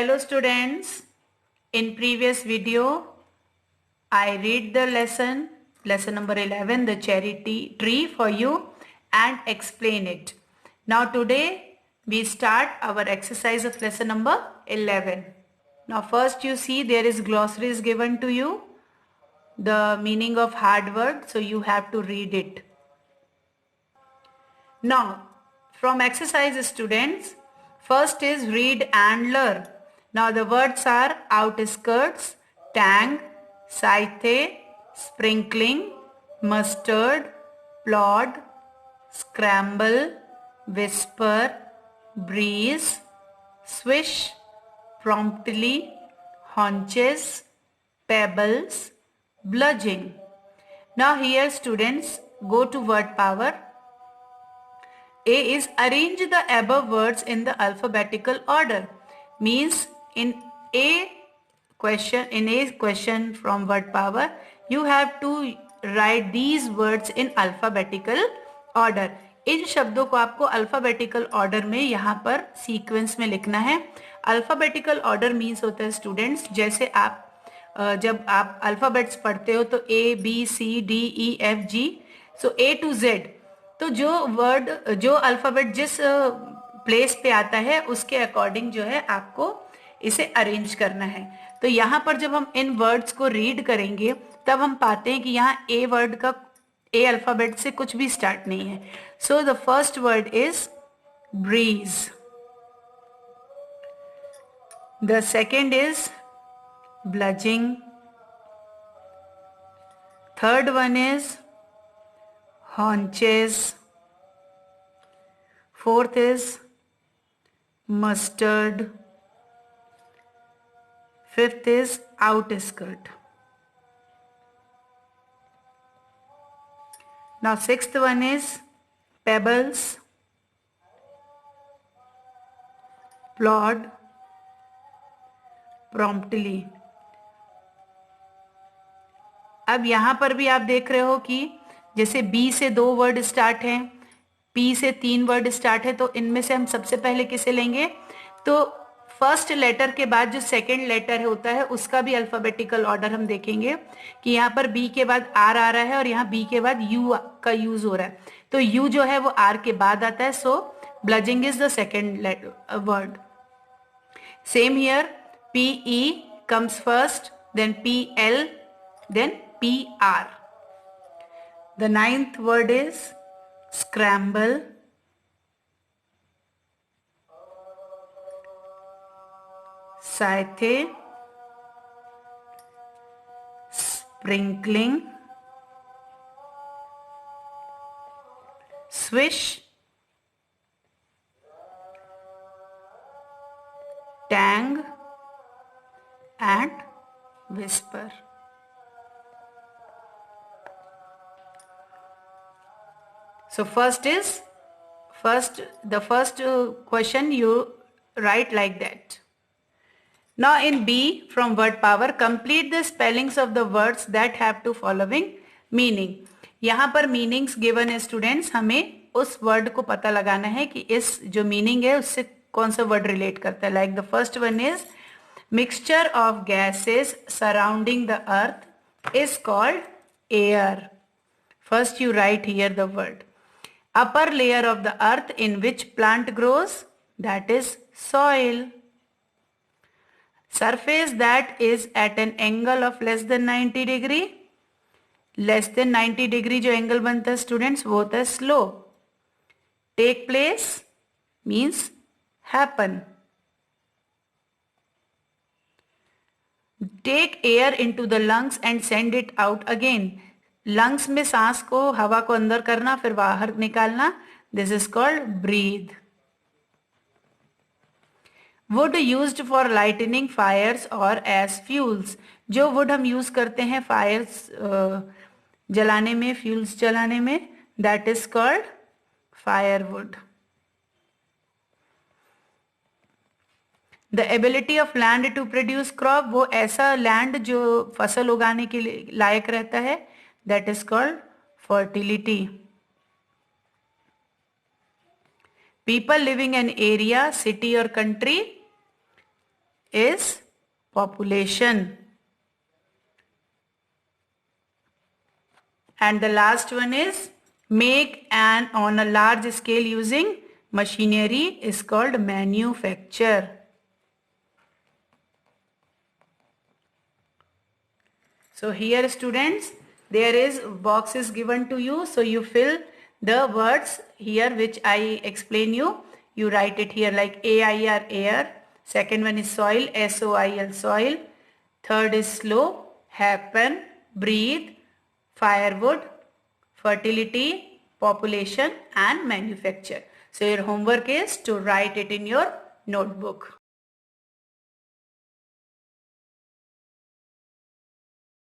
Hello students, in previous video I read the lesson number 11, the cherry tree for you and explain it. Now today we start our exercise of lesson number 11. Now first you see there is glossaries given to you, the meaning of hard word, so you have to read it. Now from exercise students, first is read and learn. Now the words are outskirts, tang, scythe, sprinkling, mustard, plod, scramble, whisper, breeze, swish, promptly, haunches, pebbles, bludging. Now here students go to word power. A is arrange the above words in the alphabetical order. Means in a question from word power, you have to write these words in alphabetical order. इन शब्दों को आपको alphabetical order में यहाँ पर sequence में लिखना है. Alphabetical order means होता है स्टूडेंट्स, जैसे आप जब आप अल्फाबेट्स पढ़ते हो तो A B C D E F G, so A to Z, तो जो अल्फाबेट जिस प्लेस पे आता है उसके अकॉर्डिंग जो है आपको इसे अरेंज करना है. तो यहाँ पर जब हम इन वर्ड्स को रीड करेंगे तब हम पाते हैं कि यहाँ ए वर्ड का ए अल्फाबेट से कुछ भी स्टार्ट नहीं है. So the first word is breeze, the second is bulging, third one is haunches, fourth is mustard, fifth is outskirt. Now sixth one is pebbles, plod, promptly. अब यहां पर भी आप देख रहे हो कि जैसे B से 2 वर्ड स्टार्ट हैं, P से 3 वर्ड स्टार्ट है, तो इनमें से हम सबसे पहले किसे लेंगे? तो फर्स्ट लेटर के बाद जो सेकंड लेटर होता है उसका भी अल्फाबेटिकल ऑर्डर हम देखेंगे कि यहाँ पर B के बाद R आ रहा है और यहाँ B के बाद U का यूज हो रहा है, तो U जो है वो R के बाद आता है. So bulging is the second word. Same here, PE comes first, then PL, then PR. The ninth word is scramble, scythe, sprinkling, swish, tang and whisper. So the first question you write like that. Now in B from word power, complete the spellings of the words that have to following meaning. यहाँ पर meanings given है students, हमें उस word को पता लगाना है कि इस जो meaning है उससे कौन सा word relate करता है. Like the first one is mixture of gases surrounding the earth is called air. First you write here the word. Upper layer of the earth in which plant grows, that is soil. Surface that is at an angle of less than 90 degree. Less than 90 degree जो angle बनता है students वो होता है slope. Take place means happen. Take air into the lungs and send it out again. Lungs में सांस को, हवा को अंदर करना फिर बाहर निकालना, this is called breath. Wood used for lightning fires और एज फ्यूल्स, जो वुड हम यूज करते हैं फायर्स जलाने में, फ्यूल्स जलाने में, that is called firewood. The ability of land to produce crop, वो ऐसा लैंड जो फसल उगाने के लिए लायक रहता है, that is called fertility. People living in area, city or country is population. And the last one is make and on a large scale using machinery is called manufacture. So here students, there is box is given to you. So you fill the words here which I explain you. You write it here like AIR air. Second one is soil, SOIL soil. Third is slow, happen, breathe, firewood, fertility, population and manufacture. So your homework is to write it in your notebook.